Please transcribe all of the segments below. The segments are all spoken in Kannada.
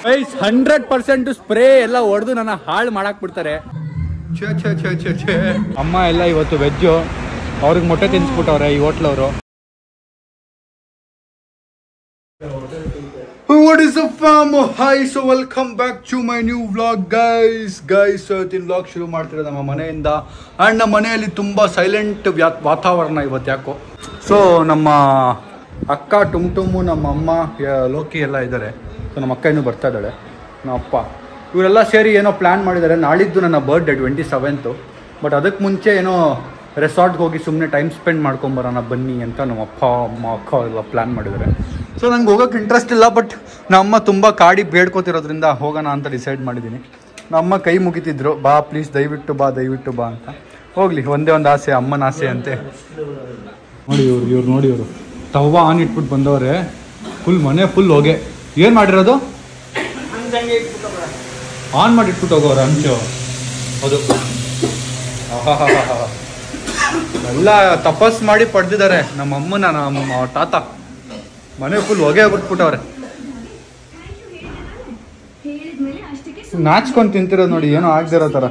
100% ಸ್ಪ್ರೇ ಎಲ್ಲ ಹೊಡೆದು ನನ್ನ ಹಾಳು ಮಾಡಾಕ್ ಬಿಡ್ತಾರೆ. ಅಮ್ಮ ಎಲ್ಲ ಇವತ್ತು ವೆಜ್ಜು, ಅವ್ರಿಗೆ ಮೊಟ್ಟೆ ತಿನ್ಸ್ಬಿಟ್ಟವ್ರೆ ಈ ಹೋಟ್ಲವರು. What is up fam? Hi, so welcome back to my new vlog guys. ಇವತ್ತಿನ ವ್ಲಾಗ್ ಶುರು ಮಾಡ್ತಿರೋದು ನಮ್ಮ ಮನೆಯಿಂದ. ಆ್ಯಂಡ್ ನಮ್ಮ ಮನೆಯಲ್ಲಿ ತುಂಬ ಸೈಲೆಂಟ್ ವಾತಾವರಣ ಇವತ್ತು ಯಾಕೋ. ಸೊ ನಮ್ಮ ಅಕ್ಕ ಟುಮ್ಟುಮ್ಮು, ನಮ್ಮ ಅಮ್ಮ ಲೋಕಿ ಎಲ್ಲ ಇದ್ದಾರೆ. ಸೊ ನಮ್ಮ ಅಕ್ಕ ಇನ್ನೂ ಬರ್ತಾ ಇದ್ದಾಳೆ, ನಮ್ಮ ಅಪ್ಪ ಇವರೆಲ್ಲ ಸೇರಿ ಏನೋ ಪ್ಲ್ಯಾನ್ ಮಾಡಿದ್ದಾರೆ. ನಾಳಿದ್ದು ನನ್ನ ಬರ್ಡೇ 27th. ಬಟ್ ಅದಕ್ಕೆ ಮುಂಚೆ ಏನೋ ರೆಸಾರ್ಟ್ಗೆ ಹೋಗಿ ಸುಮ್ಮನೆ ಟೈಮ್ ಸ್ಪೆಂಡ್ ಮಾಡ್ಕೊಂಬರೋಣ ಬನ್ನಿ ಅಂತ ನಮ್ಮ ಅಪ್ಪ ಅಮ್ಮ ಅಕ್ಕ ಎಲ್ಲ ಪ್ಲ್ಯಾನ್ ಮಾಡಿದ್ದಾರೆ. ಸೊ ನಂಗೆ ಹೋಗೋಕ್ಕೆ ಇಂಟ್ರೆಸ್ಟ್ ಇಲ್ಲ, ಬಟ್ ನಮ್ಮಮ್ಮ ತುಂಬ ಕಾಡಿ ಬೇಡ್ಕೋತಿರೋದ್ರಿಂದ ಹೋಗೋಣ ಅಂತ ಡಿಸೈಡ್ ಮಾಡಿದ್ದೀನಿ. ನಮ್ಮಮ್ಮ ಕೈ ಮುಗಿತಿದ್ರು, ಬಾ ಪ್ಲೀಸ್ ದಯವಿಟ್ಟು ಬಾ ಅಂತ. ಹೋಗಲಿ, ಒಂದೇ ಒಂದು ಆಸೆ, ಅಮ್ಮನ ಆಸೆ ಅಂತೆ. ನೋಡಿ ಇವ್ರು ನೋಡಿ ಇವರು ತವ್ವ ಆನ್ ಇಟ್ಬಿಟ್ಟು ಬಂದವ್ರೆ. ಮನೆ ಫುಲ್ ಹೋಗೆ. ಏನು ಮಾಡಿರೋದು? ಆನ್ ಮಾಡಿ ಇಟ್ಬಿಟ್ಟು ಹೋಗೋರು ಹಂಚು. ಹೌದು, ಎಲ್ಲ ತಪಸ್ ಮಾಡಿ ಪಡೆದಿದ್ದಾರೆ ನಮ್ಮ ಅಮ್ಮನ, ನಮ್ಮ ತಾತ. ಮನೆ ಫುಲ್ ಹೊಗೆ ಬಿಟ್ಬಿಟ್ಟವ್ರೆ. ನಾಚ್ಕೊಂಡು ತಿಂತಿರೋದು ನೋಡಿ, ಏನೋ ಆಗ್ದಿರೋ ಥರ.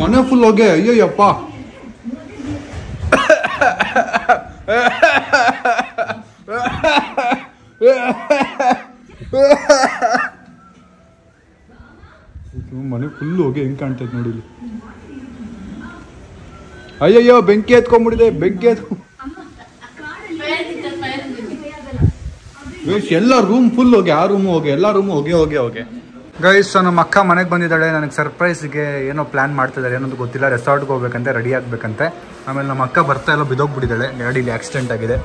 ಮನೆ ಫುಲ್ ಹೊಗೆ, ಅಯ್ಯೋಯ್ಯಪ್ಪ. ಮನೆ ಫುಲ್ ಹೊಗೆ ಹೆಂಗ್ ಕಾಣ್ತೈತೆ ನೋಡಿ ಇಲ್ಲಿ. ಅಯ್ಯಯ್ಯೋ, ಬೆಂಕಿ ಎತ್ಕೊಂಡ್ಬಿಡಿದೆ, ಬೆಂಕಿ ಎಲ್ಲ ರೂಮ್ ಫುಲ್ ಹೋಗಿ, ಆ ರೂಮು ಹೋಗಿ, ಎಲ್ಲ ರೂಮು ಹೋಗಿ. ಗೈಸ್, ನಮ್ಮ ಅಕ್ಕ ಮನೆಗೆ ಬಂದಿದ್ದಾಳೆ. ನನಗೆ ಸರ್ಪ್ರೈಸ್ಗೆ ಏನೋ ಪ್ಲ್ಯಾನ್ ಮಾಡ್ತಿದ್ದಾರೆ, ಏನೊಂದು ಗೊತ್ತಿಲ್ಲ. ರೆಸಾರ್ಟ್ಗೆ ಹೋಗ್ಬೇಕಂತೆ, ರೆಡಿ ಆಗಬೇಕಂತೆ. ಆಮೇಲೆ ನಮ್ಮ ಅಕ್ಕ ಬರ್ತಾ ಎಲ್ಲ ಬಿದ್ದೋಗ್ಬಿಟ್ಟಿದ್ದಾಳೆ, ಗಾಡೀಲಿ ಆಕ್ಸಿಡೆಂಟ್ ಆಗಿದೆ.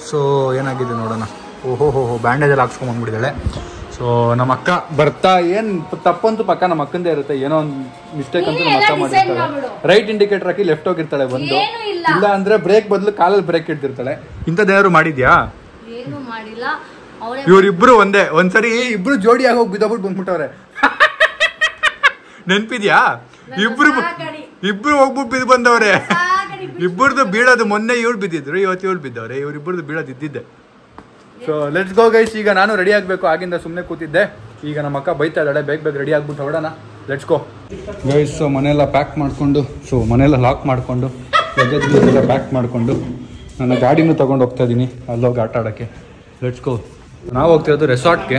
ಸೊ ಏನಾಗಿದೆ ನೋಡೋಣ. ಓಹೋ ಬ್ಯಾಂಡೇಜಲ್ಲಿ ಹಾಕ್ಸ್ಕೊಂಡ್ಬಂದ್ಬಿಟ್ಟಿದ್ದಾಳೆ. ಸೊ ನಮ್ಮ ಅಕ್ಕ ಬರ್ತಾ, ಏನು ತಪ್ಪಂತೂ ಪಕ್ಕ ನಮ್ಮ ಅಕ್ಕಂದೇ ಇರುತ್ತೆ. ಏನೋ ಒಂದು ಮಿಸ್ಟೇಕ್ ಅಂತೂ ನಮ್ಮ ಅಕ್ಕ ಮಾಡಿರ್ತಾಳೆ. ರೈಟ್ ಇಂಡಿಕೇಟರ್ ಹಾಕಿ ಲೆಫ್ಟ್ ಹೋಗಿರ್ತಾಳೆ ಒಂದು, ಇಲ್ಲ ಅಂದ್ರೆ ಬ್ರೇಕ್ ಬದಲು ಕಾಲಲ್ಲಿ ಬ್ರೇಕ್ ಇಡ್ತಿರ್ತಾಳೆ. ಇಂಥದ್ದೇನಾದ್ರು ಮಾಡಿದ್ಯಾ? ಇವರಿಬ್ರು ಒಂದ್ಸರಿ ಇಬ್ರು ಜೋಡಿ ಆಗೋಗಿ ಬಿದ್ದೋಗ್ಬಿಟ್ಟು ಬಂದ್ಬಿಟ್ಟವ್ರೆ. ನೆನ್ಪಿದ್ಯಾ? ಇಬ್ರು ಹೋಗ್ಬಿಟ್ಟು ಬಿದ್ದು ಬಂದವ್ರೆ. ಇಬ್ಬರದು ಬೀಳೋದು ಮೊನ್ನೆ ಇವ್ರು ಬಿದ್ದಿದ್ರು, ಇವತ್ತು ಇವ್ರು ಬಿದ್ದವ್ರೆ. ಇವ್ರಿಬ್ರದ್ದು ಬೀಳೋದು ಇದ್ದಿದ್ದೆ. So let's go guys. ಈಗ ನಾನು ರೆಡಿ ಆಗಬೇಕು, ಆಗಿಂದ ಸುಮ್ಮನೆ ಕೂತಿದ್ದೆ. ಈಗ ನಮ್ಮ ಅಕ್ಕ ಬೈತಾ ಇದ್ದಾಳೆ, ಬೇಗ ರೆಡಿ ಆಗ್ಬಿಟ್ಟು ಹೊರಡೋಣ. Let's go guys. ಸೊ ಮನೆಯೆಲ್ಲ ಪ್ಯಾಕ್ ಮಾಡಿಕೊಂಡು, ಸೊ ಮನೆಯೆಲ್ಲ ಲಾಕ್ ಮಾಡಿಕೊಂಡು, ಲಗೇಜ್ ಪ್ಯಾಕ್ ಮಾಡಿಕೊಂಡು, ನನ್ನ ಗಾಡಿನೂ ತೊಗೊಂಡು ಹೋಗ್ತಾ ಇದ್ದೀನಿ ಅಲ್ಲೋಗಿ ಆಟ ಆಡೋಕ್ಕೆ. Let's go. ನಾವು ಹೋಗ್ತಿರೋದು ರೆಸಾರ್ಟ್ಗೆ.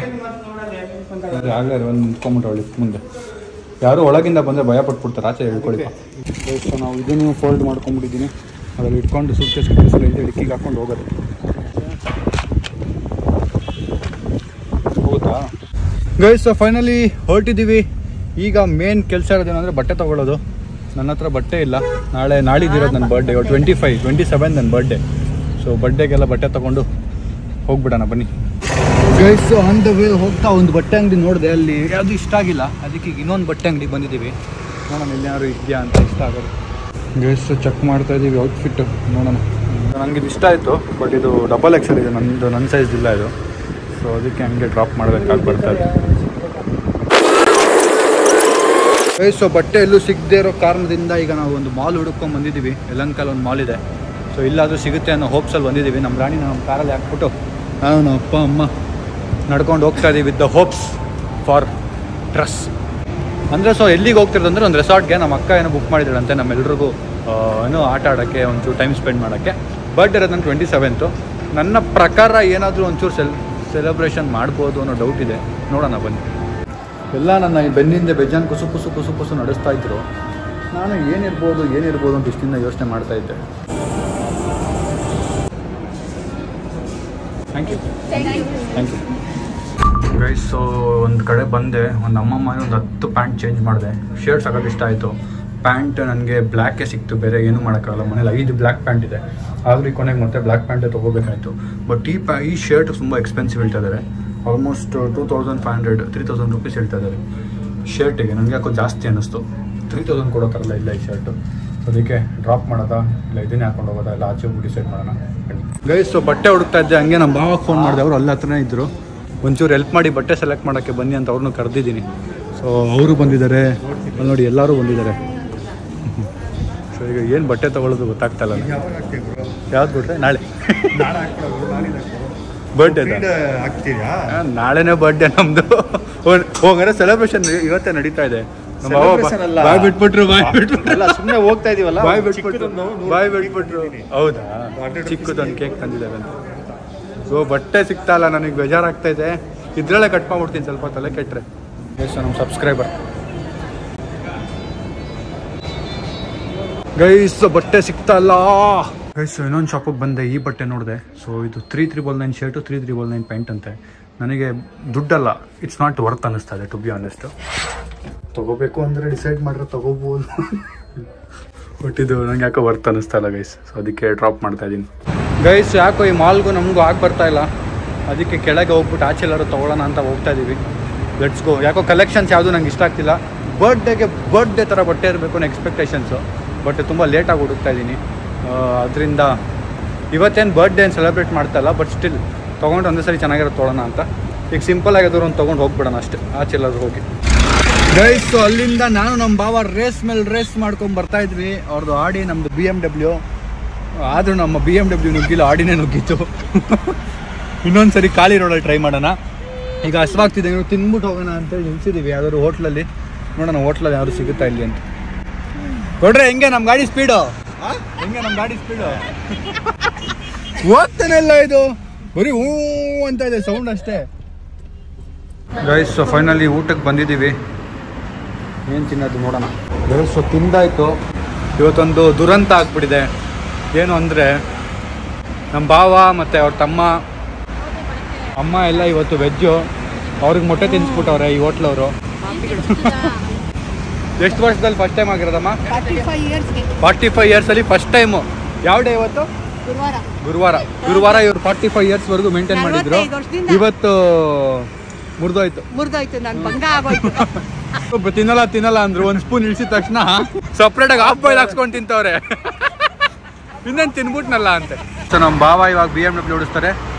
ಆಗಲೇ ಒಂದು ನಿಂತ್ಕೊಂಬಿಟ್ಟವಳಿ ಮುಂದೆ. ಯಾರು ಒಳಗಿಂದ ಬಂದರೆ ಭಯ ಪಟ್ಬಿಡ್ತಾರೆ, ಆಚೆ ಹೇಳ್ಕೊಳ್ಳಿ. ಸೊ ನಾವು ಇದನ್ನು ಫೋಲ್ಡ್ ಮಾಡ್ಕೊಂಡ್ಬಿಟ್ಟಿದ್ದೀನಿ. ಅದರಲ್ಲಿ ಇಟ್ಕೊಂಡು ಸೂಟ್ಕೇಸ್ ಡಿಕ್ಕಿಗೆ ಹಾಕ್ಕೊಂಡು ಹೋಗೋದು. ಹೋಗುತ್ತಾ ಗೈಸ್? ಫೈನಲಿ ಹೊರಟಿದ್ದೀವಿ. ಈಗ ಮೇನ್ ಕೆಲಸ ಇರೋದೇನೆಂದರೆ ಬಟ್ಟೆ ತೊಗೊಳ್ಳೋದು. ನನ್ನ ಹತ್ರ ಬಟ್ಟೆ ಇಲ್ಲ. ನಾಳಿದ್ದಿರೋದು ನನ್ನ ಬರ್ಡೇ. 27 ನನ್ನ ಬರ್ಡೇ. ಸೊ ಬರ್ಡೇಗೆಲ್ಲ ಬಟ್ಟೆ ತೊಗೊಂಡು ಹೋಗ್ಬಿಡೋಣ ಬನ್ನಿ ಗೈಸ್. ಆನ್ ದ ವೇ ಹೋಗ್ತಾ ಒಂದು ಬಟ್ಟೆ ಅಂಗಡಿ ನೋಡಿದೆ, ಅಲ್ಲಿ ಯಾವುದು ಇಷ್ಟ ಆಗಿಲ್ಲ. ಅದಕ್ಕೆ ಈಗ ಇನ್ನೊಂದು ಬಟ್ಟೆ ಅಂಗಡಿಗೆ ಬಂದಿದ್ದೀವಿ. ನೋಡೋಣ ಎಲ್ಲಿಯಾರು ಇದೆಯಾ ಅಂತ ಇಷ್ಟ ಆಗೋದು. ಗೈಸ್ ಚೆಕ್ ಮಾಡ್ತಾ ಇದ್ದೀವಿ ಔಟ್ಫಿಟ್ಟು, ನೋಡೋಣ. ನನಗೆ ಇದು ಇಷ್ಟ ಆಯಿತು, ಬಟ್ ಇದು ಡಬಲ್ XL ಇದೆ, ನನ್ನ ಸೈಜ್ ಇಲ್ಲ ಇದು. ಸೊ ಅದಕ್ಕೆ ಹಂಗೆ ಡ್ರಾಪ್ ಮಾಡಬೇಕಾಗಿ ಬರ್ತಾಯಿದೆ. ಸೊ ಬಟ್ಟೆ ಎಲ್ಲೂ ಸಿಗದೇ ಇರೋ ಕಾರಣದಿಂದ ಈಗ ನಾವು ಒಂದು ಮಾಲ್ ಹುಡುಕೊಂಡು ಬಂದಿದ್ದೀವಿ. ಯಲಹಂಕಲ್ಲಿ ಒಂದು ಮಾಲ್ ಇದೆ. ಸೊ ಇಲ್ಲಾದರೂ ಸಿಗುತ್ತೆ ಅನ್ನೋ ಹೋಪ್ಸಲ್ಲಿ ಬಂದಿದ್ದೀವಿ. ನಮ್ಮ ರಾಣಿನ ನಮ್ಮ ಕಾರಲ್ಲಿ ಹಾಕ್ಬಿಟ್ಟು ನಾನು ನಮ್ಮ ಅಪ್ಪ ಅಮ್ಮ ನಡ್ಕೊಂಡು ಹೋಗ್ತಾ ಇದ್ದೀವಿ with the hopes for dress. ಅಂದರೆ ಸೊ ಎಲ್ಲಿಗೆ ಹೋಗ್ತಿರೋದು ಅಂದರೆ ಒಂದು ರೆಸಾರ್ಟ್ಗೆ. ನಮ್ಮ ಅಕ್ಕ ಏನೋ ಬುಕ್ ಮಾಡಿದ್ದಾಳಂತೆ ನಮ್ಮೆಲ್ರಿಗೂ ಏನೋ ಆಟ ಆಡೋಕ್ಕೆ, ಒಂಚೂರು ಟೈಮ್ ಸ್ಪೆಂಡ್ ಮಾಡೋಕ್ಕೆ. ಬರ್ಡೇ ಇರೋದು ನನ್ನ 27th. ನನ್ನ ಪ್ರಕಾರ ಏನಾದರೂ ಒಂಚೂರು ಸೆಲೆಬ್ರೇಷನ್ ಮಾಡ್ಬೋದು ಅನ್ನೋ ಡೌಟ್ ಇದೆ. ನೋಡೋಣ ಬನ್ನಿ. ಎಲ್ಲ ನನ್ನ ಬೆನ್ನಿಂದ ಬೇಜಾನ್ ಕುಸು ನಡೆಸ್ತಾ ಇದ್ರು. ನಾನು ಏನಿರ್ಬೋದು ಅಂತ ಇಷ್ಟಿಂದ ಯೋಚನೆ ಮಾಡ್ತಾ ಇದ್ದೆ. Thank you guys. ಸೊ ಒಂದು ಕಡೆ ಬಂದೆ, ಒಂದು ಅಮ್ಮಮ್ಮ ಒಂದು 10 ಪ್ಯಾಂಟ್ ಚೇಂಜ್ ಮಾಡಿದೆ. ಶರ್ಟ್ ಸಾಕಾಗಿ ಇಷ್ಟ ಆಯಿತು. ಪ್ಯಾಂಟ್ ನನಗೆ ಬ್ಲ್ಯಾಕೇ ಸಿಕ್ತು, ಬೇರೆ ಏನೂ ಮಾಡೋಕ್ಕಾಗಲ್ಲ. ಮನೇಲಿ 5 ಬ್ಲ್ಯಾಕ್ ಪ್ಯಾಂಟ್ ಇದೆ, ಆದರೂ ಈ ಕೊನೆಗೆ ಮತ್ತೆ ಬ್ಲ್ಯಾಕ್ ಪ್ಯಾಂಟೇ ತೊಗೋಬೇಕಾಯಿತು. ಬಟ್ ಈ ಶರ್ಟ್ ತುಂಬ ಎಕ್ಸ್ಪೆನ್ಸಿವ್ ಹೇಳ್ತಾ ಇದ್ದಾರೆ. ಆಲ್ಮೋಸ್ಟ್ 2500-3000 ರುಪೀಸ್ ಹೇಳ್ತಾ ಇದ್ದಾರೆ ಶರ್ಟಿಗೆ. ನನಗೆ ಯಾಕೋ ಜಾಸ್ತಿ ಅನ್ನಿಸ್ತು. 3000 ಕೊಡೋ ಥರಲ್ಲ ಇಲ್ಲ ಈ ಶರ್ಟು. ಸೊ ಅದಕ್ಕೆ ಡ್ರಾಪ್ ಮಾಡೋದಾ ಇಲ್ಲ ಇದನ್ನೇ ಹಾಕೊಂಡು ಹೋಗೋದಾ, ಎಲ್ಲ ಆಚೆ ಹೋಗಿ ಡಿಸೈಡ್ ಮಾಡೋಣ ಗೈಸ್. ಸೊ ಬಟ್ಟೆ ಹುಡುಕ್ತಾ ಇದ್ದೆ, ಹಂಗೆ ನಮ್ಮ ಭಾವ ಫೋನ್ ಮಾಡಿದೆ. ಅವರು ಅಲ್ಲಿ ಹತ್ರನೇ ಇದ್ದರು. ಒಂಚೂರು ಹೆಲ್ಪ್ ಮಾಡಿ ಬಟ್ಟೆ ಸೆಲೆಕ್ಟ್ ಮಾಡೋಕ್ಕೆ ಬನ್ನಿ ಅಂತ ಅವ್ರನ್ನೂ ಕರೆದಿದ್ದೀನಿ. ಸೊ ಅವರು ಬಂದಿದ್ದಾರೆ, ಅಲ್ಲಿ ನೋಡಿ ಎಲ್ಲರೂ ಬಂದಿದ್ದಾರೆ. ಸೊ ಈಗ ಏನು ಬಟ್ಟೆ ತೊಗೊಳ್ಳೋದು ಗೊತ್ತಾಗ್ತಾಯಿಲ್ಲ. ಯಾವ್ದು ಬಿಟ್ರೆ ನಾಳೆ ಬರ್ಡೇ ಆಗ್ತೀರಾ? ನಾಳೆನೇ ಬರ್ಡೇ ನಮ್ದು. ಹೋಗಾರೆ ಸೆಲೆಬ್ರೇಷನ್ ಇವತ್ತೇ ನಡೀತಾ ಇದೆ. ಬಾಯ್ ಬಿಟ್ಬಿಟ್ರು ಸುಮ್ಮನೆ ಹೋಗ್ತಾ ಇದೀವಲ್ಲ, ಬಾಯ್ ಬಿಟ್ಬಿಟ್ರು. ಹೌದಾ, ಚಿಕ್ಕದೊಂದು ಕೇಕ್ ತಂದಿದ್ದಾರೆ ಅಂತ. ಸೊ ಬಟ್ಟೆ ಸಿಗ್ತಾ ಇಲ್ಲ, ನನಗೆ ಬೇಜಾರಾಗ್ತಾ ಇದೆ. ಇದ್ರಲ್ಲೇ ಕಟ್ ಮಾಡ್ಬಿಡ್ತೀನಿ ಸ್ವಲ್ಪ ತಲೆ ಕೆಟ್ಟರೆ. ಎಸ್ ನಮ್ಮ ಸಬ್ಸ್ಕ್ರೈಬರ್ ಗೈಸ್, ಬಟ್ಟೆ ಸಿಗ್ತಾ ಇಲ್ಲ ಗೈಸ್. ಇನ್ನೊಂದು ಶಾಪಿಗೆ ಬಂದೆ, ಈ ಬಟ್ಟೆ ನೋಡಿದೆ. ಸೊ ಇದು 3399 ಶರ್ಟು, 3399 ಪ್ಯಾಂಟ್ ಅಂತೆ. ನನಗೆ ದುಡ್ಡಲ್ಲ, ಇಟ್ಸ್ ನಾಟ್ ವರ್ತ್ ಅನ್ನಿಸ್ತಾ ಇದೆ ಟು ಬಿ ಆನೆಸ್ಟ್. ತೊಗೋಬೇಕು ಅಂದರೆ ಡಿಸೈಡ್ ಮಾಡಿದ್ರೆ ತೊಗೋಬೋದು, ಬಟ್ ಇದು ನಂಗೆ ಯಾಕೋ ವರ್ತ್ ಅನ್ನಿಸ್ತಾ ಇಲ್ಲ ಗೈಸ್. ಸೊ ಅದಕ್ಕೆ ಡ್ರಾಪ್ ಮಾಡ್ತಾ ಇದ್ದೀನಿ ಗೈಸ್. ಯಾಕೋ ಈ ಮಾಲ್ಗೂ ನಮಗೂ ಆಗಿ ಬರ್ತಾ ಇಲ್ಲ, ಅದಕ್ಕೆ ಕೆಳಗೆ ಹೋಗ್ಬಿಟ್ಟು ಆಚೆ ಎಲ್ಲರೂ ತೊಗೊಳ್ಳೋಣ ಅಂತ ಹೋಗ್ತಾ ಇದ್ದೀವಿ. Let's go. ಯಾಕೋ ಕಲೆಕ್ಷನ್ಸ್ ಯಾವುದು ನಂಗೆ ಇಷ್ಟ ಆಗ್ತಿಲ್ಲ. ಬರ್ಡೇ ಥರ ಬಟ್ಟೆ ಇರಬೇಕು ಅನ್ನೋ ಎಕ್ಸ್ಪೆಕ್ಟೇಷನ್ಸು, ಬಟ್ ತುಂಬ ಲೇಟಾಗಿ ಹುಡುಕ್ತಾ ಇದ್ದೀನಿ. ಅದರಿಂದ ಇವತ್ತೇನು ಬರ್ಡೇ ಏನು ಸೆಲೆಬ್ರೇಟ್ ಮಾಡ್ತಾ ಇಲ್ಲ, ಬಟ್ ಸ್ಟಿಲ್ ತೊಗೊಂಡು ಒಂದೇ ಸರಿ ಚೆನ್ನಾಗಿರೋದು ತೊಗೊಳ್ಳೋಣ ಅಂತ. ಈಗ ಸಿಂಪಲ್ ಆಗಿದ್ರು ಒಂದು ತೊಗೊಂಡು ಹೋಗ್ಬಿಡೋಣ ಅಷ್ಟೇ, ಆಚೆ ಎಲ್ಲಾದ್ರೂ ಹೋಗಿ ಗೈಸ್. ಅಲ್ಲಿಂದ ನಾನು ನಮ್ಮ ಬಾವ ರೇಸ್ ಮೇಲೆ ರೇಸ್ ಮಾಡ್ಕೊಂಡು ಬರ್ತಾ ಇದ್ವಿ. ಅವ್ರದ್ದು ಆಡಿ, ನಮ್ಮದು BMW. ಆದರೂ ನಮ್ಮ BMW ನುಗ್ಗಿಲ್ಲ, ಆಡಿನೇ ನುಗ್ಗಿತ್ತು. ಇನ್ನೊಂದು ಸರಿ ಖಾಲಿ ರೋಡಲ್ಲಿ ಟ್ರೈ ಮಾಡೋಣ. ಈಗ ಹಸ್ವಾಗ್ತಿದೆ, ನೀವು ತಿನ್ಬಿಟ್ಟು ಹೋಗೋಣ ಅಂತೇಳಿ ನಿಲ್ಸಿದ್ದೀವಿ ಯಾವ್ದಾದ್ರು ಹೋಟ್ಲಲ್ಲಿ. ನೋಡೋಣ ಹೋಟ್ಲಲ್ಲಿ ಯಾರು ಸಿಗುತ್ತಾ ಇಲ್ಲಿ ಅಂತ. ಕೊಡ್ರೆ ಹೆಂಗೆ ನಮ್ಮ ಗಾಡಿ ಸ್ಪೀಡು? ಹೆಂಗೆ ನಮ್ಮ ಗಾಡಿ ಸ್ಪೀಡು? ಓದ್ತಾನೆ ಇಲ್ಲ ಇದು, ಬರೀ ಹೂ ಅಂತ ಇದೆ ಸೌಂಡ್ ಅಷ್ಟೇ ಗೈಸ್. ಫೈನಲಿ ಊಟಕ್ಕೆ ಬಂದಿದ್ದೀವಿ. ಏನು ತಿನ್ನೋದು ನೋಡೋಣ ಗೈಸ್. ತಿಂದಾಯ್ತು. ಇವತ್ತೊಂದು ದುರಂತ ಆಗ್ಬಿಟ್ಟಿದೆ. ಏನು ಅಂದರೆ ನಮ್ಮ ಭಾವ ಮತ್ತು ಅವ್ರ ತಮ್ಮ ಅಮ್ಮ ಎಲ್ಲ ಇವತ್ತು ವೆಜ್ಜು. ಅವ್ರಿಗೆ ಮೊಟ್ಟೆ ತಿನ್ನಿಸ್ಬಿಟ್ಟವ್ರೆ ಈ ಹೋಟ್ಲವರು. ಎಷ್ಟು ವರ್ಷದಲ್ಲಿ ಫಸ್ಟ್ ಟೈಮ್ ಆಗಿರೋದಮ್ಮ? 45 ಇಯರ್ಸಲ್ಲಿ ಫಸ್ಟ್ ಟೈಮು. ಯಾವ ಡೇ ಇವತ್ತು? ಗುರುವಾರ. ಇವರು 45 ಇಯರ್ಸ್ವರೆಗೂ ಮೇಂಟೈನ್ ಮಾಡಿದ್ರು. ಇವತ್ತು ಮುರಿದೋಯ್ತು. ತಿನ್ನಲ್ಲ ಅಂದ್ರು. ಒಂದು ಸ್ಪೂನ್ ಇಳಿಸಿದ ತಕ್ಷಣ ಸಪ್ರೇಟಾಗಿ ಹಾಫ್ ಬಾಯ್ಲ್ ಹಾಕ್ಸ್ಕೊಂಡು ತಿಂತವ್ರೆ. ಇನ್ನೇನು ತಿನ್ಬಿಟ್ನಲ್ಲ ಅಂತೆ. ಸೊ ನಮ್ಮ ಭಾವ ಇವಾಗ BMW ಓಡಿಸ್ತಾರೆ,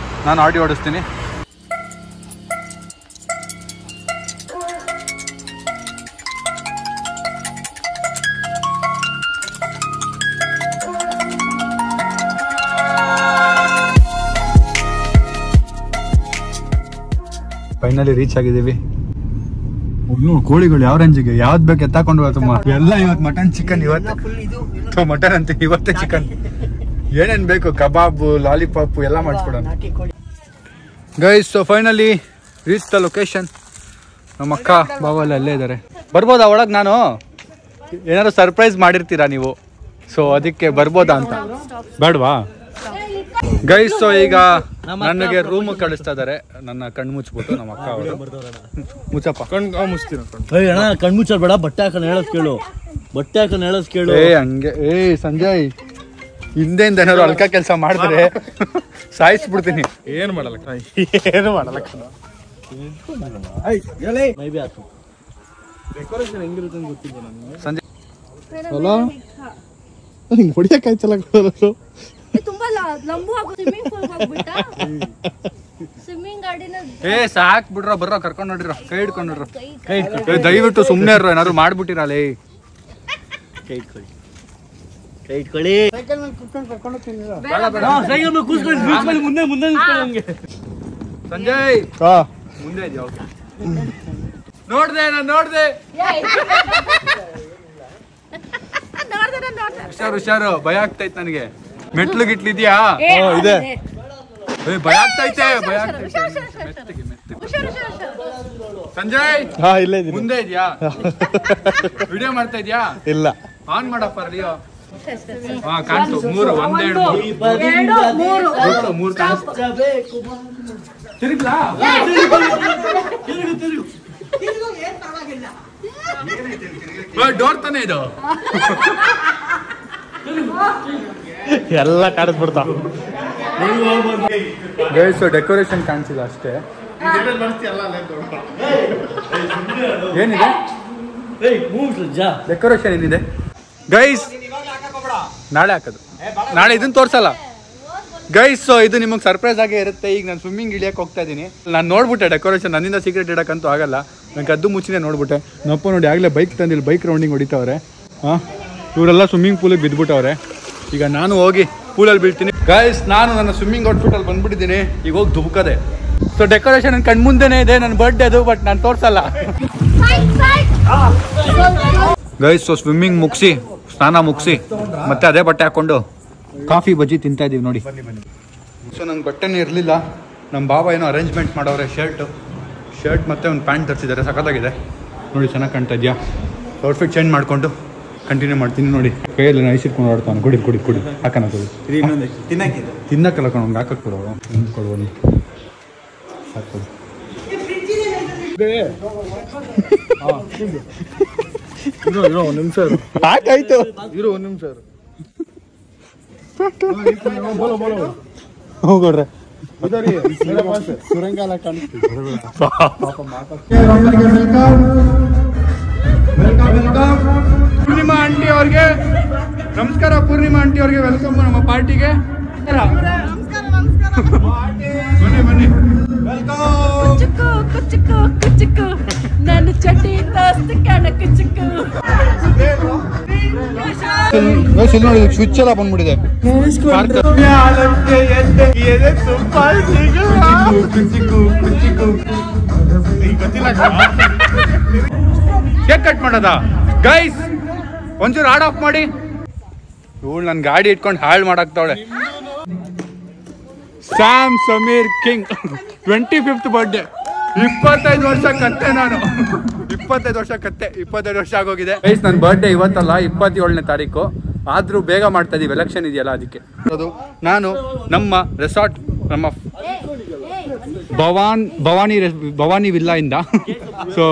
ನಾನು ಆಡಿ ಓಡಿಸ್ತೀನಿ. ಫೈನಲಿ ರೀಚ್ ಆಗಿದ್ದೀವಿ. ಕೋಳಿಗಳು ಯಾವ ರೇಂಜಿಗೆ ಯಾವ್ದು ಬೇಕು ಎತ್ತಾಕೊಂಡು ತುಂಬ ಎಲ್ಲ. ಇವತ್ತು ಮಟನ್ ಚಿಕನ್, ಇವತ್ತು ಮಟನ್ ಅಂತ, ಇವತ್ತೇ ಚಿಕನ್. ಏನೇನು ಬೇಕು ಕಬಾಬು, ಲಾಲಿಪಾಪು ಎಲ್ಲ ಮಾಡಿಸ್ಕೊಡೋಣ guys. So finally reach the location. ನಮ್ಮ ಅಕ್ಕ ಬಾವ ಎಲ್ಲ ಅಲ್ಲೇ ಇದ್ದಾರೆ. ಬರ್ಬೋದಾ ಒಳಗೆ? ನಾನು ಏನಾದ್ರು ಸರ್ಪ್ರೈಸ್ ಮಾಡಿರ್ತೀರಾ ನೀವು, ಸೊ ಅದಕ್ಕೆ ಬರ್ಬೋದಾ ಅಂತ. ಬೇಡವಾ ಗೈಸ್? ಸೊ ಈಗ ನನಗೆ ರೂಮ್ ಕಳಿಸ್ತಾ ಇದಾರೆ. ನನ್ನ ಕಣ್ಣು ಮುಚ್ಚಿಬಿಟ್ಟು ನಮ್ಮ ಅಕ್ಕ ಅವರು. ಮುಚ್ಚಪ್ಪ ಕಣ್ಣು ಮುಚ್ಚಬೇಡ, ಬಟ್ಟೆ ಹಾಕೊಂಡು ಹೇಳೋದು ಕೇಳು. ಹಂಗೆ ಸಂಜಯ್, ಹಿಂದೆಯಿಂದ ಏನಾದ್ರು ಅಲ್ಕ ಕೆಲಸ ಮಾಡಿದ್ರೆ ಸಾಯಿಸ್ಬಿಡ್ತೀನಿ. ಏನು ಮಾಡಲ್ಲ ಡೆಕೋರೇಷನ್ ಹೆಂಗಿರುತ್ತೆ ಅಂತ ಗೊತ್ತಿಲ್ಲ ನನಗೆ. ಸಂಜಯ್ ಹಲೋ, ಹೊಡಿಯಕ್ಕಾಯ್ತಲ್ಲ ಸಾಕ್ ಬಿಡ್ರ, ಬರ್ರ ಕರ್ಕೊಂಡ್ ನೋಡಿರೋ, ಕೈ ಹಿಡ್ಕೊಂಡ್ ನೋಡ್ರ. ದಯವಿಟ್ಟು ಸುಮ್ನೆ ಇರೋ, ಏನಾದ್ರು ಮಾಡ್ಬಿಟ್ಟಿರಲ್ಲ. ಸಂಜಯ್ ಮುಂದೆ ಇದೆಯಾ? ನೋಡ್ದೆ ಹುಷಾರು. ಭಯ ಆಗ್ತೈತೆ ನನಗೆ. ಮೆಟ್ಲು ಗಿಟ್ಲಿದ್ಯಾ? ಇದೆ. ಭಯ ಆಗ್ತೈತೆ. ಸಂಜಯ್ ಇಲ್ಲ ಮುಂದೆ ಇದ್ಯಾ? ವಿಡಿಯೋ ಮಾಡ್ತಾ ಇದ್ಯಾ? ಇಲ್ಲ. ಆನ್ ಮಾಡಪ್ಪ ರೇಡಿಯೋ. ಕಾಣ್ತು. 3 1 2 3 ಡೋರ್ ತಾನೇ ಇದು. ಎಲ್ಲ ಕಾಣಿಸ್ಬಿಡ್ತಾವ ಗೈಸ್. ಡೆಕೋರೇಷನ್ ಕಾಣಿಸಿಲ್ಲ ಅಷ್ಟೇ. ಏನಿದೆ ಡೆಕೋರೇಷನ್? ಏನಿದೆ ಗೈಸ್? ನಾಳೆ ಹಾಕೋದು. ನಾಳೆ ಇದನ್ನ ತೋರ್ಸಲ್ಲ ಗೈಸ್. ಸೊ ಇದು ನಿಮಗೆ ಸರ್ಪ್ರೈಸ್ ಆಗೇ ಇರುತ್ತೆ. ಈಗ ನಾನು ಸ್ವಿಮ್ಮಿಂಗ್ ಇಳಿಯಕ್ಕೆ ಹೋಗ್ತಾ ಇದ್ದೀನಿ. ನಾನು ನೋಡ್ಬಿಟ್ಟೆ ಡೆಕೋರೇಷನ್. ನನ್ನಿಂದ ಸೀಕ್ರೆಟ್ ಇಡಕ್ಕಂತೂ ಆಗಲ್ಲ. ನಾನು ಕದ್ದು ಮುಚ್ಚಿನೇ ನೋಡ್ಬಿಟ್ಟೆ. ನಪ್ಪ ನೋಡಿ ಆಗಲೇ ಬೈಕ್ ತಂದಿಲ್ಲ, ಬೈಕ್ ರೌಂಡಿಂಗ್ ಹೊಡಿತಾವ್ರೆ. ಇವರೆಲ್ಲ ಸ್ವಿಮ್ಮಿಂಗ್ ಪೂಲಿಗೆ ಬಿದ್ದುಬಿಟ್ಟವ್ರೆ. ಈಗ ನಾನು ಹೋಗಿ ಪೂಲಲ್ಲಿ ಬೀಳ್ತೀನಿ ಗೈಸ್. ನಾನು ನನ್ನ ಸ್ವಿಮ್ಮಿಂಗ್ ಔಟ್ಫಿಟಲ್ಲಿ ಬಂದ್ಬಿಟ್ಟಿದ್ದೀನಿ. ಈಗ ಹೋಗಿ ಧುಬ್ಕದೆ. ಸೊ ಡೆಕೋರೇಷನ್ ನನ್ನ ಕಣ್ ಮುಂದೆನೇ ಇದೆ, ನನ್ನ ಬರ್ಡೇ ಅದು, ಬಟ್ ನಾನು ತೋರಿಸಲ್ಲ ಗೈಸ್. ಸೊ ಸ್ವಿಮ್ಮಿಂಗ್ ಮುಗಿಸಿ, ಸ್ನಾನ ಮುಗಿಸಿ, ಮತ್ತೆ ಅದೇ ಬಟ್ಟೆ ಹಾಕೊಂಡು ಕಾಫಿ ಬಜ್ಜಿ ತಿಂತಾ ಇದೀವಿ ನೋಡಿ. ಸೊ ನಂಗೆ ಬಟ್ಟೆನೇ ಇರಲಿಲ್ಲ. ನಮ್ಮ ಬಾಬಾ ಏನೋ ಅರೇಂಜ್ಮೆಂಟ್ ಮಾಡೋರೆ. ಶರ್ಟ್ ಮತ್ತು ಒಂದು ಪ್ಯಾಂಟ್ ತರಿಸಿದ್ದಾರೆ, ಸಖತ್ತಾಗಿದೆ ನೋಡಿ, ಚೆನ್ನಾಗಿ ಕಾಣ್ತಾ ಇದೆಯಾ. ಔಟ್ಫಿಟ್ ಚೇಂಜ್ ಮಾಡಿಕೊಂಡು ಕಂಟಿನ್ಯೂ ಮಾಡ್ತೀನಿ ನೋಡಿ. ಕೈಯಲ್ಲಿ ಐಸ್ ಇಟ್ಕೊಂಡು ಆಡ್ತಾನೆ. ಕುಡಿ ಹಾಕೋಣ ತಿನ್ನಕ್ಕಲ್ಲ ಕಣ, ಹಂಗೆ ಹಾಕಕ್ಕೆ ಕೊಡೋ ಕೊಡುವ ಸಾಕು. ಒಂದು ನಿಮಿಷ ಆಯ್ತು, ಇರು ಒಂದು ನಿಮಿಷ ಹೋಗೋಡ್ರೆ. ಸುರಂಗಾಲ ಪೂರ್ಣಿಮಾ ಆಂಟಿ ಅವ್ರಿಗೆ ನಮಸ್ಕಾರ. ಪೂರ್ಣಿಮಾ ಆಂಟಿ ಅವ್ರಿಗೆ ವೆಲ್ಕಮ್ ನಮ್ಮ ಪಾರ್ಟಿಗೆ. ಬನ್ನಿ ನಾನು ಚಟಿ ನೋಡಿ, ಸ್ವಿಚ್ ಎಲ್ಲ ಬಂದ್ಬಿಟ್ಟಿದೆ. ಕೇಕ್ ಕಟ್ ಮಾಡೋದ ಗೈಸ್? ಒಂಚೂರು ಹಾಡ್ ಆಫ್ ಮಾಡಿ. ಇವಳು ನನ್ನ ಗಾಡಿ ಇಟ್ಕೊಂಡು ಹಾಳು ಮಾಡಾಕ್ತಾವಳೆ. Sam Sameer king 25th birthday. 25 ವರ್ಷ ಕತ್ತೆ ನಾನು. 25 ವರ್ಷ ಕತ್ತೆ. 25 ವರ್ಷ ಆಗೋಗಿದೆ ಗೈಸ್. ನನ್ನ ಬರ್ಡೇ ಇವತ್ತಲ್ಲ, 27ನೇ ತಾರೀಕು. ಆದ್ರೂ ಬೇಗ ಮಾಡ್ತಾ ಇದೀವಿ, ಎಲೆಕ್ಷನ್ ಇದೆಯಲ್ಲ ಅದಕ್ಕೆ. ಅದು ನಾನು ನಮ್ಮ ರೆಸಾರ್ಟ್, ನಮ್ಮ ಭವಾನಿ ವಿಲ್ಲಾ ಇಂದ. ಸೊ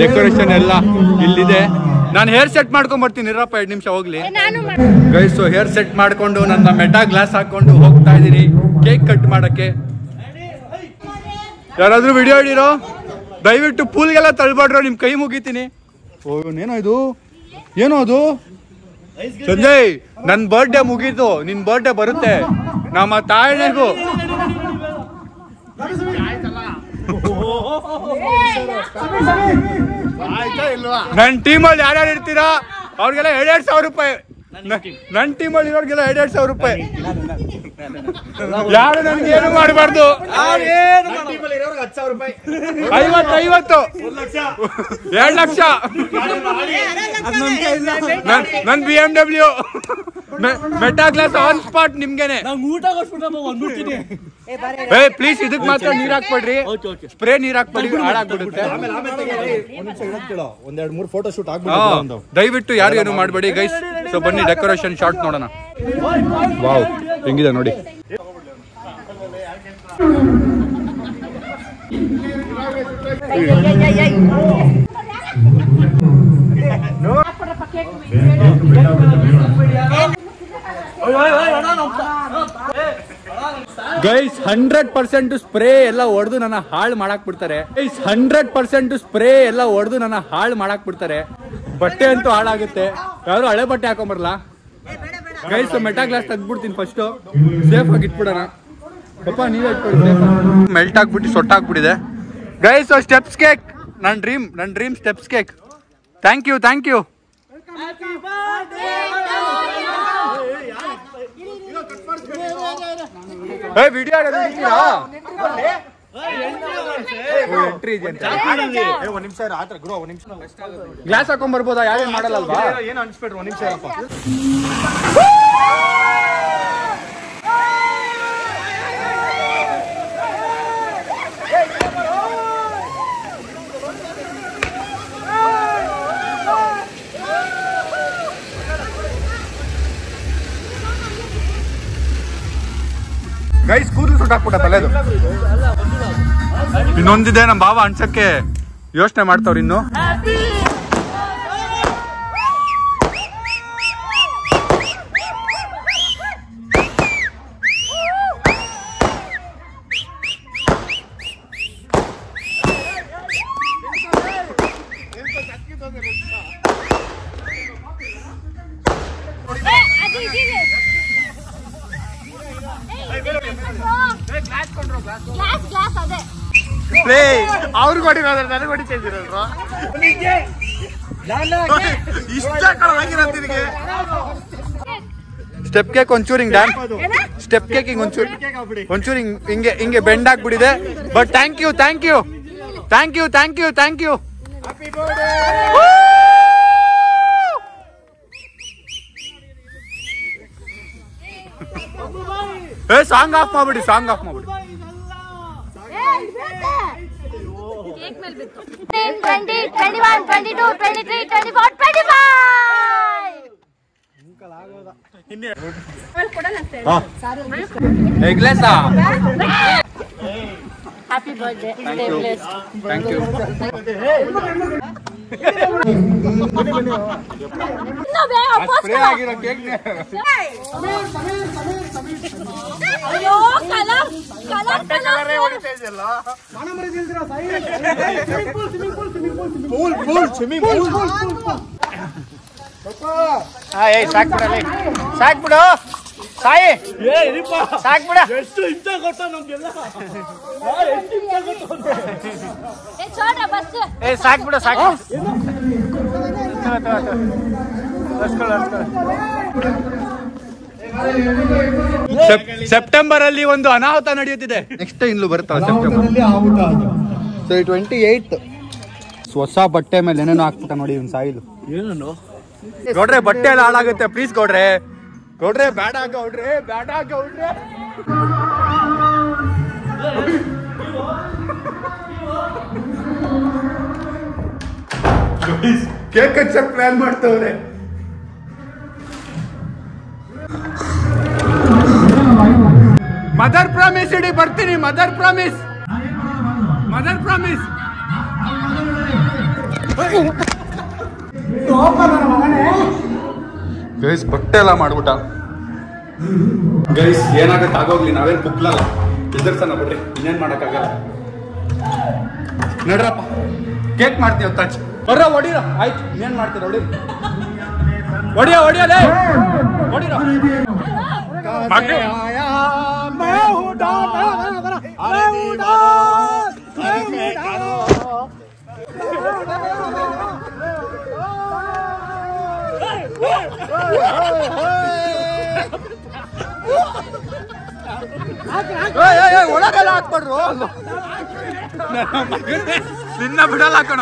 ಡೆಕೋರೇಷನ್ ಎಲ್ಲ ಇಲ್ಲಿದೆ. ನಾನು ಹೇರ್ ಸೆಟ್ ಮಾಡ್ಕೊಂಡ್ ಬರ್ತೀನಿ, ಇರಪ್ಪ 2 ನಿಮಿಷ ಹೋಗ್ಲಿ ಗೈಸ್. ಸೊ ಹೇರ್ ಸೆಟ್ ಮಾಡ್ಕೊಂಡು ನನ್ನ ಮೆಟಾ ಗ್ಲಾಸ್ ಹಾಕೊಂಡು ಹೋಗ್ತಾ ಇದೀನಿ ಕೇಕ್ ಕಟ್ ಮಾಡಕ್ಕೆ. ಯಾರಾದ್ರೂ ವಿಡಿಯೋ ಹಿಡಿರೋ, ದಯವಿಟ್ಟು ಪೂಲ್ಗೆಲ್ಲ ತಳ್ಬಾಡ್ರೋ, ನಿಮ್ ಕೈ ಮುಗಿತೀನಿ. ಓ ಏನೋ ಅದು ಸಂಜಯ್, ನನ್ ಬರ್ಡೇ ಮುಗೀತು, ನಿನ್ ಬರ್ಡೇ ಬರುತ್ತೆ. ನಮ್ಮ ತಾಯಣೆಗೂ ನನ್ನ ಟೀಮಲ್ಲಿ ಯಾರ್ಯಾರು ಇರ್ತೀರಾ ಅವ್ರಿಗೆಲ್ಲ 2,000 ರೂಪಾಯಿ. ನನ್ನ ಟೀಮಲ್ಲಿ ಇರೋರ್ಗೆಲ್ಲ 2,000 ರೂಪಾಯಿ. ಯಾರು ನನ್ಗೆ ಏನು ಮಾಡಬಾರ್ದು. 50 2 ಲಕ್ಷ ನನ್ BMW Meta glass on spot ನಿಮ್ಗೆನೆ. ಪ್ಲೀಸ್ ಇದಕ್ ಮಾತ್ರ ನೀರ್ ಹಾಕ್ಬೇಡ್ರಿ, ಸ್ಪ್ರೇ ನೀರ್ ಹಾಕ್ಬೇಡಿ, ಹಾಳಾಗ್ಬಿಡುತ್ತೆ. ಫೋಟೋ ಶೂಟ್ ದಯವಿಟ್ಟು ಯಾರು ಏನು ಮಾಡಬೇಡಿ ಗೈಸ್. ಸೊ ಬನ್ನಿ ಡೆಕೋರೇಷನ್ ಶಾರ್ಟ್ ನೋಡೋಣ. ವಾವ್ ಹೆಂಗಿದೆ ನೋಡಿ. ಗೈಸ್ 100% ಸ್ಪ್ರೇ ಎಲ್ಲ ಹೊಡೆದು ನನ್ನ ಹಾಳು ಮಾಡಾಕ್ ಬಿಡ್ತಾರೆ. ಗೈಸ್ 100% ಸ್ಪ್ರೇ ಎಲ್ಲ ಹೊಡೆದು ನನ್ನ ಹಾಳು ಮಾಡಾಕ್ ಬಿಡ್ತಾರೆ. ಬಟ್ಟೆ ಅಂತೂ ಹಾಳಾಗುತ್ತೆ. ಯಾರು ಹಳೆ ಬಟ್ಟೆ ಹಾಕೊಂಬರಲ್ಲ ಗೈಸ್. ಮೆಟಾ ಗ್ಲಾಸ್ ತೆಗ್ದ್ಬಿಡ್ತೀನಿ ಫಸ್ಟ್, ಸೇಫ್ ಆಗಿ ಇಟ್ಬಿಡೋಣ. ಪಾಪ ನೀವೇ ಇಟ್ಕೊಳ್ಳಿ. ಮೆಲ್ಟ್ ಆಗ್ಬಿಟ್ಟು ಸೊಟ್ಟಾಗ್ಬಿಟ್ಟಿದೆ ಗೈಸ್. ಸ್ಟೆಪ್ಸ್ ಕೇಕ್, ನನ್ನ dream steps cake. Thank you. Video glass ಹಾಕೊಂಡ್ ಬರ್ಬೋದಾ? ಯಾರೇನ್ ಮಾಡಲ್ಲಲ್ವಾ? ಏನು ಅನ್ಸ್ಬಿಟ್ರು, 1 ನಿಮಿಷ ಇರಪ್ಪ. ಗೈಸ್ ಕೂದಲು ಸುಟ್ಟಾಕ್ಬಿಟ್ಟ ತಲೆದು. ಇನ್ನೊಂದಿದೆ ನಮ್ಮ ಬಾವ ಅನ್ಸಕ್ಕೆ ಯೋಚನೆ ಮಾಡ್ತಾವ್ರಿ ಇನ್ನು. ಅವ್ರು ಕೊಟ್ಟಿರೋದ್ರೆ ನನಗೆ ಹೊಡಿತಿದ್ದೀರಲ್ವಾ? ಇಷ್ಟ ಆಗಿರೋದು ನಿನಗೆ. ಸ್ಟೆಪ್ ಕೇಕ್ ಒಂಚೂರು ಹಿಂಗ್ ಡ್ಯಾನ್ಸ್ ಸ್ಟೆಪ್ ಕೇಕ್ ಹಿಂಗ್ ಒಂಚೂರು ಹಿಂಗೆ ಹಿಂಗೆ ಬೆಂಡ್ ಆಗ್ಬಿಟ್ಟಿದೆ. But thank you song off ಮಾಡ್ಬಿಡಿ ಕೇಕ್ ಮೇಲೆ ಬಿತ್ತು 20 21 22 23 24 25 ಎಗ್ಲೆಸಾ happy birthday stay blessed thank you spray ಆಗಿರೋ ಕೇಕ್ ಅಯ್ಯೋ ಕಲರ್ ಹೊಡಿತಾ ಇದೆಯಲ್ಲ ಸ್ವಿಮ್ಮಿಂಗ್ ಪೂಲ್ ಸಾಕ್ ಬಿಡು ಸಾಯಿ ಸಾಕ್ ಬಿಡ ಎಷ್ಟು ಇಂತ ಕೊಟ್ಟ ನಮ್ಗೆಲ್ಲ छोड़ बस ಸಾಕ್ ಬಿಡು ಸಾಕು ಸೆಪ್ಟೆಂಬರ್ ಅಲ್ಲಿ ಒಂದು ಅನಾಹುತ ನಡೆಯುತ್ತಿದೆ. ನೆಕ್ಸ್ಟ್ ಇನ್ನು ಬರ್ತಾವ ಸೆಪ್ಟೆಂಬರ್ 28 ಹೊಸ ಬಟ್ಟೆ ಮೇಲೆ ಏನೇನೋ ಹಾಕ್ಬಿಟ್ಟ ನೋಡಿ ಇವ್ನು ಸಾಯಿಲು. ಏನು ಗೌಡ್ರೆ ಬಟ್ಟೆ ಎಲ್ಲ ಹಾಳಾಗುತ್ತೆ ಪ್ಲೀಸ್ ಗೌಡ್ರೆ ಬೇಡ ಗೌಡ್ರೆ ಕೇಕ್ ಹಚ್ಚಕ್ ಪ್ಲಾನ್ ಮಾಡ್ತವ್ರೆ. ಮದರ್ ಪ್ರಾಮಿಸ್ ಇಡಿ ಬರ್ತೀನಿ. ಮದರ್ ಪ್ರಾಮಿಸ್ ಗೈಸ್ ಬಟ್ಟೆ ಎಲ್ಲ ಮಾಡ್ಬಿಟ್ಟ. ಗೈಸ್ ಏನಾಗತ್ತೆ ಆಗೋಗ್ಲಿ, ನಾವೇನ್ ಕುಕ್ಲಲ್ಲ, ಎದುರ್ಸನ ಬಿಡ್ರಿ, ಇನ್ನೇನ್ ಮಾಡಕ್ಕಾಗಲ್ಲ. ನಡ್ರಪ್ಪ ಕೇಕ್ ಮಾಡ್ತೀವಿ ಟಚ್ ಬರ್ರ ಹೊಡಿರ. ಆಯ್ತು ಇನ್ನೇನ್ ಮಾಡ್ತೀರ ಹೊಡಿರೋ ಒಳಗೆಲ್ಲ ಹಾಕ್ಬಾರ್ರು, ನಿನ್ನ ಬಿಡಲ್ಲ ಹಾಕೋಣ.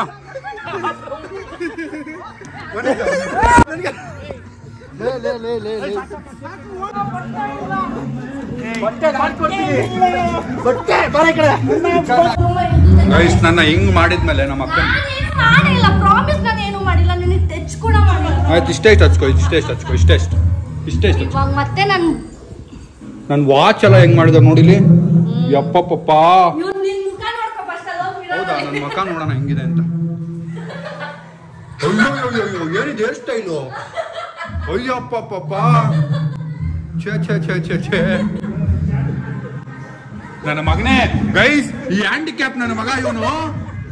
ನನ್ನ ಹಿಂಗ್ ಮಾಡಿದ್ಮೇಲೆ ನಮ್ಮ ಅಕ್ಕ ಆಯ್ತು ಇಷ್ಟೇ ಮತ್ತೆ ನನ್ ವಾಚ್ ಎಲ್ಲ ಹೆಂಗ್ ಮಾಡಿದ ನೋಡಿಲಿ. ಯಪ್ಪಪ್ಪ ಹೌದಾ, ನನ್ ಮಕ್ಕ ನೋಡೋಣ ಹೆಂಗಿದೆ ಅಂತ. ಏನಿದೆ ಹೇರ್ ಸ್ಟೈಲು, ಅಯ್ಯಪ್ಪಪ್ಪ ಛೇ ನನ್ನ ಮಗನೇ. ಗೈಸ್ ಈ ಹ್ಯಾಂಡಿಕ್ಯಾಪ್ ನನ್ನ ಮಗ ಇವನು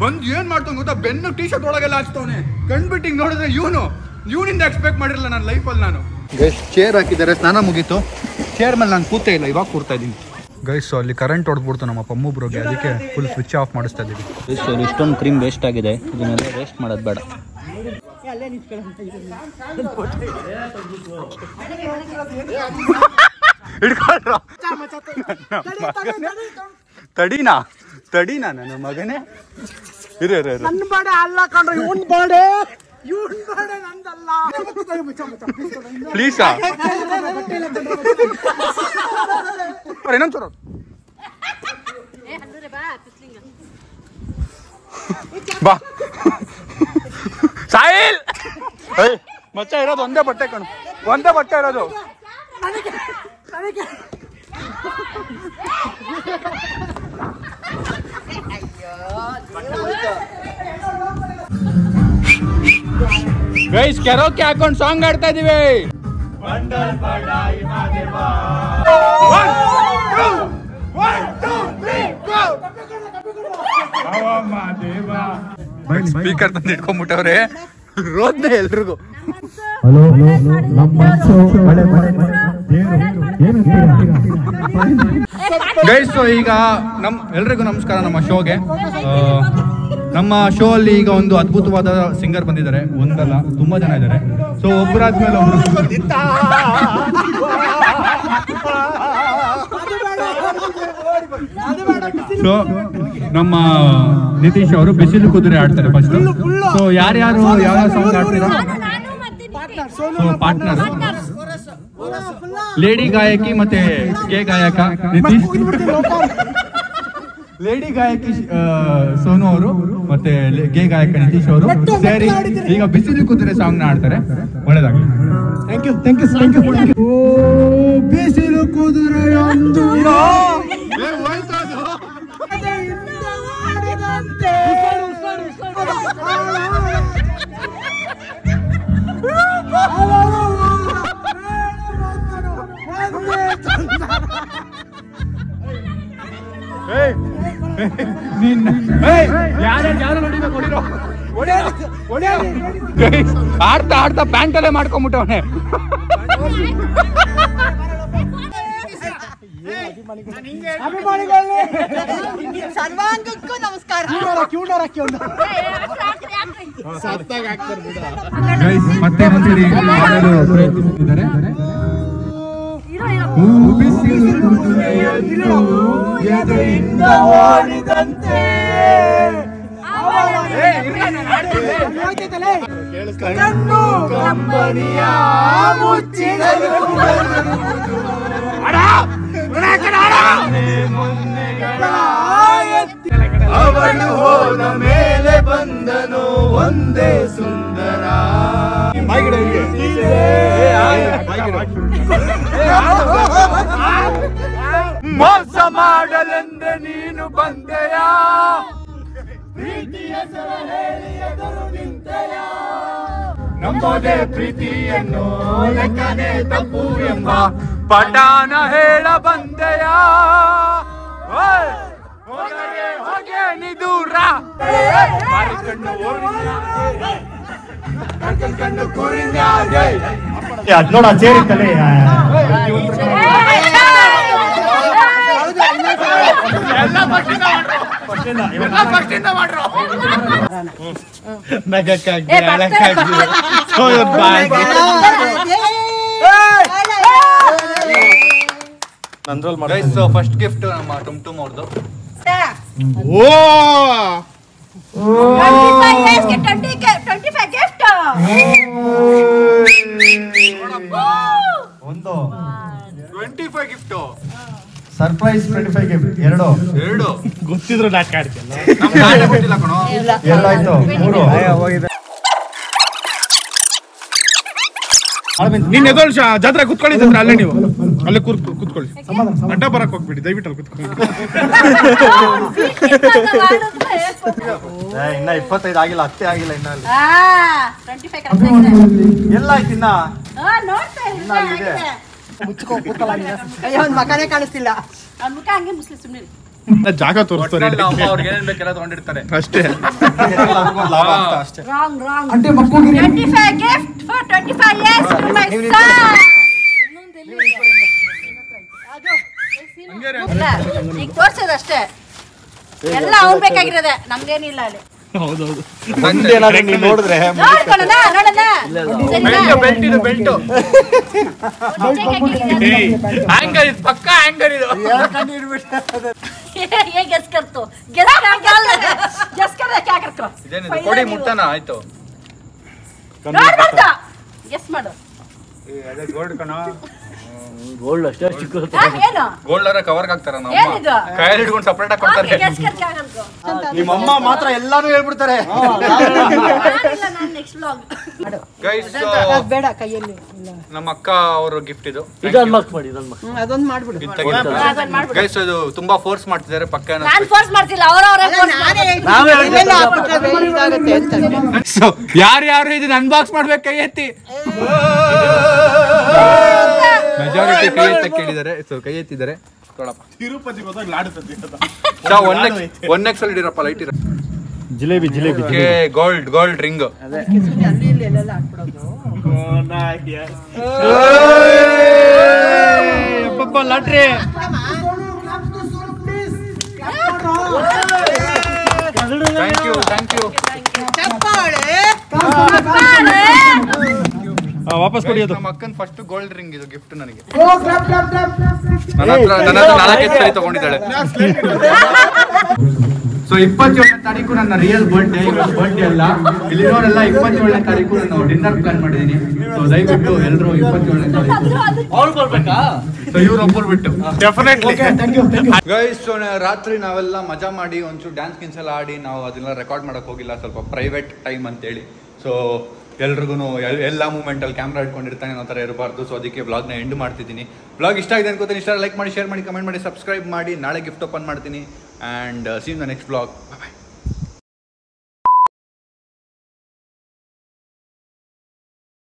ಬಂದು ಏನ್ ಮಾಡ್ತಾವ ಗೊತ್ತಾ, ಬೆನ್ನು ಟೀ ಶರ್ಟ್ ಒಳಗೆಲ್ಲ ಹಚ್ತವನೆ. ಕಣ್ಬಿಟ್ಟು ಹಿಂಗ್ ನೋಡಿದ್ರೆ ಇವನಿಂದ ಎಕ್ಸ್ಪೆಕ್ಟ್ ಮಾಡಿರಲಿಲ್ಲ ನನ್ನ ಲೈಫಲ್ಲಿ ನಾನು. ಗೈಸ್ ಚೇರ್ ಹಾಕಿದ್ದಾರೆ, ಸ್ನಾನ ಮುಗೀತು. ಚೇರ್ ಮೇಲೆ ನಾನು ಕೂತೇ ಇಲ್ಲ, ಇವಾಗ ಕೂರ್ತಾ ಇದ್ದೀನಿ. ಗೈಸ್ ಅಲ್ಲಿ ಕರೆಂಟ್ ಹೊಡೆದ್ಬಿಡ್ತು ನಮ್ಮ ಪಮ್ಮೊಬ್ರಿಗೆ, ಅದಕ್ಕೆ ಫುಲ್ ಸ್ವಿಚ್ ಆಫ್ ಮಾಡಿಸ್ತಾ ಇದ್ದೀವಿ. ಇಷ್ಟೊಂದು ಕ್ರೀಮ್ ವೇಸ್ಟ್ ಆಗಿದೆ, ಇದನ್ನೆಲ್ಲ ವೇಸ್ಟ್ ಮಾಡೋದು ಬೇಡ. ತಡೀನಾ ನನ್ನ ಮಗನೇ. ಪ್ಲೀಸಾ ಇನ್ನೊಂದು ಬಾ ಸಾಯಿಲ್. ಮಚ್ಚ ಇರೋದು ಒಂದೇ ಬಟ್ಟೆ ಕಣು, ಒಂದೇ ಬಟ್ಟೆ ಇರೋದು. ಗೈಸ್ ಕೆರೋಕೆ ಹಾಕೊಂಡು ಸಾಂಗ್ ಆಡ್ತಾ ಇದೀವಿ. ಸ್ಪೀಕರ್ ತಂದು ಇಟ್ಕೊಂಡ್ಬಿಟ್ಟವ್ರೆ, ರೋದ್ನೆ ಎಲ್ರಿಗೂ. ಗೈಸ್ ಈಗ ಎಲ್ರಿಗೂ ನಮಸ್ಕಾರ ನಮ್ಮ ಶೋಗೆ. ನಮ್ಮ ಶೋ ಅಲ್ಲಿ ಈಗ ಒಂದು ಅದ್ಭುತವಾದ ಸಿಂಗರ್ ಬಂದಿದ್ದಾರೆ, ಒಂದಲ್ಲ ತುಂಬಾ ಜನ ಇದ್ದಾರೆ. ಸೊ ಒಬ್ಬರಾದ್ಮೇಲೆ ಒಬ್ರು. ಸೊ ನಮ್ಮ ನಿತೀಶ್ ಅವರು ಬಿಸಿಲು ಕುದುರೆ ಆಡ್ತಾರೆ ಫಸ್ಟ್. ಸೊ ಯಾರ್ಯಾರು ಯಾವ ಸಾಂಗ್ ಆಡ್ತೀರಾ? ಸೊ ಪಾರ್ಟ್ನರ್ ಲೇಡಿ ಗಾಯಕಿ ಮತ್ತೆ ಕೆ ಗಾಯಕ ನಿತೀಶ್, ಲೇಡಿ ಗಾಯಕಿ ಸೋನು ಅವರು ಮತ್ತೆ ಗೆ ಗಾಯಕ ನಿತೀಶ್ ಅವರು ಸೇರಿ ಈಗ ಬಿಸಿಲು ಕುದುರೆ ಸಾಂಗ್ ನ ಆಡ್ತಾರೆ. ಒಳ್ಳೇದಾಗಲಿ. Thank you. ಬಿಸಿಲು ಕುದುರೆ ಆಡ್ತಾ ಆಡ್ತಾ ಪ್ಯಾಂಟ್ ಅಲ್ಲೇ ಮಾಡ್ಕೊಂಡ್ಬಿಟ್ಟವನೆ. ಸರ್ವಾಂಗಕ್ಕೂ ನಮಸ್ಕಾರ. ಮತ್ತೆ ಒಂದ್ಸರಿ ಮಾಡಲು ಪ್ರಯತ್ನಿಸಿದ್ದಾರೆ. ಅವಳು ಹೋದ ಮೇಲೆ ಬಂದನು ಒಂದೇ ಸುಂದರ. ಮೋಸ ಮಾಡಲೆಂದೆ ನೀನು ಬಂದೆಯ, ಪ್ರೀತಿಯ ಸರ ಹೇಳಿ ಎದುರು ನಿಂತೆಯ, ನಂಬೋದೆ ಪ್ರೀತಿಯನ್ನು ಲೆಕ್ಕನೆ ತಪ್ಪು ಎಂಬ ಪಟಾನ ಹೇಳ ಬಂದೆಯ. ಹೋಗೆ ನೀ ದೂರ ಕಣ್ಣು ಕೂರಿಂದ ನೋಡ ಸೇರಿತ್ತಲೇ ಫಸ್ಟ್ ಗಿಫ್ಟ್ ನಮ್ಮ ಟುಮ್ ಟುಮ್ ಅವ್ರದ್ದು. ಓ 25 ಗಿಫ್ಟ್. ಒಂದು 25 ಗಿಫ್ಟ್ ಸರ್ಪ್ರೈಸ್ 25 ಗಿಫ್ಟ್ ಎರಡು ಗೊತ್ತಿದ್ರು ನಾಟಕ ಆಡ್ತಿಲ್ಲ. ಗೊತ್ತಿಲ್ಲ ಕಣೋ. ಎರಡಾಯ್ತು 3 ನಿನ್ನ ಎದೋಲ್ ಜಾತ್ರೆ ಕುತ್ಕೊಳ್ಳಿದ್ರೆ ಅಲ್ಲೇ ನೀವು ಅಲ್ಲೇ ಕುತ್ಕೊಳ್ಳಿ. ಅಡ್ಡ ಬರಕ್ ಹೋಗ್ಬಿಡಿ ದಯವಿಟ್ಟು ಅಲ್ಲಿ ಕುತ್ಕೊಳ್ಳಿ. ಇನ್ನ 25 ಆಗಿಲ್ಲ, ಹತ್ತೆ ಆಗಿಲ್ಲ ಇನ್ನ. ಅಲ್ಲಿ 25 ಕರೆಕ್ಟ್ ಆಗಿದೆ. ಎಲ್ಲ ಆಯ್ತು ಇನ್ನ. ನೋಡ್ತಾ ಇದೆ. ಅಯ್ಯೋ ಅವ್ನ್ ಮಕನೇ ಕಾಣಿಸ್ತಿಲ್ಲ. ಅವ್ನ ಮುಖ ಹಂಗೆ ಮುಸ್ಲಿ ಸುಮ್ಮನೆ ಜಾಗ ತೋರಿಸ್ತಾರೆ ಅವ್ರಿಗೆ ಏನೇನ್ ಬೇಕೆಲ್ಲ ತಗೊಂಡಿರ್ತಾರೆ ಅಷ್ಟೇ. ಲಾಭ ಅಂತ ಅಷ್ಟೇ. Wrong 25 gift for 25 years to my son. ಈಗ ತೋರ್ಸೋದಷ್ಟೇ, ಎಲ್ಲ ಅವ್ನ್ ಬೇಕಾಗಿರೋದೆ, ನಮ್ಗೇನಿಲ್ಲ ಅಲ್ಲಿ. ಹೌದೌದು. ನೀವು ನೋಡಿದ್ರೆ ನೋಡೋಣ ಬೆಲ್ಟ್ ಇದು ಬೆಲ್ಟ್ ಹ್ಯಾಂಗರ್ ಇದು ಪಕ್ಕ ಹ್ಯಾಂಗರ್ ಇದು. ये गेस कर तो गेस कर क्या करतो ಇದೇನಿದು ಕೊಡಿ ಮುಟ್ಟನ ಆಯ್ತು. ನೋಡ್ ಬಂತ ಗೆಸ್ ಮಾಡು. ಅದೇ ಗೋಲ್ಡ್ ಕಣ. ಗೋಲ್ಡ್ ಅಷ್ಟೇ ಚಿಕ್ಕದು. ಏನು ಗೋಲ್ಡ್ ಅರ ಕವರ್ ಹಾಕ್ತಾರ ನಾವು ಏನಿದು ಕೈಯಲ್ಲಿ ಹಿಡ್ಕೊಂಡು ಸಪರೇಟ್ ಆಗಿ ಕೊಡ್ತಾರೆ. ಗೆಸ್ कर क्या करतो ನಿಮ್ಮ ಅಮ್ಮ ಮಾತ್ರ ಎಲ್ಲಾನು ಹೇಳ್ಬಿಡ್ತಾರೆ. ನಾನು ನೆಕ್ಸ್ಟ್ ವ್ಲಾಗ್ ಗೈಸ್ ಬೇಡ ಕೈಯಲ್ಲಿ ನಮ್ಮ ಅಕ್ಕ ಅವರ ಗಿಫ್ಟ್ ಇದು. ಇದು ಅನ್ಮಾರ್ಕ್ ಮಾಡಿ ಅದೊಂದು ಮಾಡ್ಬಿಡು. ಗೈಸ್ ಇದು ತುಂಬಾ ಫೋರ್ಸ್ ಮಾಡ್ತಿದ್ದಾರೆ ಪಕ್ಕ. ನಾನು ಫೋರ್ಸ್ ಮಾಡ್ತಿಲ್ಲ, ಅವರವರೇ ಫೋರ್ಸ್ ಇದಾಗುತ್ತೆ. ಸೊ ಯಾರು ಇದನ್ನ ಅನ್ಬಾಕ್ಸ್ ಮಾಡ್ಬೇಕು ಕೈ ಎತ್ತಿ. ಮೆಜಾರಿಟಿ ಕೈ ಎತ್ತ ಕೇಳಿದ್ದಾರೆ. ಸೊ ಕೈ ಎತ್ತಿದ್ದಾರೆ ನೋಡಪ್ಪ. ತಿರುಪತಿಗೆ ಹೋದಾಗ ಲಾಡು ತಂದಿರೋದು. 1XL ಇರಪ್ಪ ಲೈಟ್ ಇರ. Jalebi gold ring. ಅಲ್ಲಿ ಇಲ್ಲಿ ಎಲ್ಲ ಹಾಕ್ಬಿಡೋದು. ಲಾಟ್ರಿ ಥ್ಯಾಂಕ್ ಯು ವಾಪಸ್ ಕೊಡಿ ಅದು. ನಮ್ಮ ಅಕ್ಕನ ಫಸ್ಟ್ ಗೋಲ್ಡ್ ರಿಂಗ್ ಇದು ಗಿಫ್ಟ್ ನನಗೆ. ನನ್ನ ಹತ್ರ 4 ಸರಿ ತಗೊಂಡಿದ್ದಾಳೆ. ಸೊ 27ನೇ ತಾರೀಕು ನನ್ನ ರಿಯಲ್ ಬರ್ಡೇ. ಬರ್ಡೇ ಅಲ್ಲ, ಇಲ್ಲಿರೋರೆಲ್ಲ 27ನೇ ತಾರೀಕು ನಾನು ಡಿನ್ನರ್ ಪ್ಲಾನ್ ಮಾಡಿದೀನಿ. ಸೊ ದಯವಿಟ್ಟು ಎಲ್ಲರೂ 27ನೇ ತಾರೀಕು ಇವ್ರೊಬ್ಬರು ಬಿಟ್ಟು ಡೆಫಿನೆಟ್ಲಿ ಗೈಸ್. ಸೊ ರಾತ್ರಿ ನಾವೆಲ್ಲ ಮಜಾ ಮಾಡಿ ಒಂಚೂರು ಡ್ಯಾನ್ಸ್ ಗಿನ್ಸ್ ಎಲ್ಲ ಆಡಿ ನಾವು ಅದನ್ನೆಲ್ಲ ರೆಕಾರ್ಡ್ ಮಾಡಕ್ ಹೋಗಿಲ್ಲ, ಸ್ವಲ್ಪ ಪ್ರೈವೇಟ್ ಟೈಮ್ ಅಂತೇಳಿ. ಸೊ ಎಲ್ರಿಗೂ ಎಲ್ಲ ಮೂಮೆಂಟಲ್ಲಿ ಕ್ಯಾಮ್ರಾ ಇಟ್ಕೊಂಡಿರ್ತಾನೆ ಅನ್ನೋ ಥರ ಇರಬಾರ್ದು. ಸೊ ಅದಕ್ಕೆ ವ್ಲಾಗ್ನ ಎಂಡ್ ಮಾಡ್ತಿದ್ದೀನಿ. ವ್ಲಾಗ್ ಇಷ್ಟ ಆಗಿದೆ ಅನ್ಕೋತೀನಿ. ಇಷ್ಟ ಲೈಕ್ ಮಾಡಿ, ಶೇರ್ ಮಾಡಿ, ಕಮೆಂಟ್ ಮಾಡಿ, ಸಬ್ಸ್ಕ್ರೈಬ್ ಮಾಡಿ. ನಾಳೆ ಗಿಫ್ಟ್ ಓಪನ್ ಮಾಡ್ತೀನಿ. And see in the next vlog. Bye.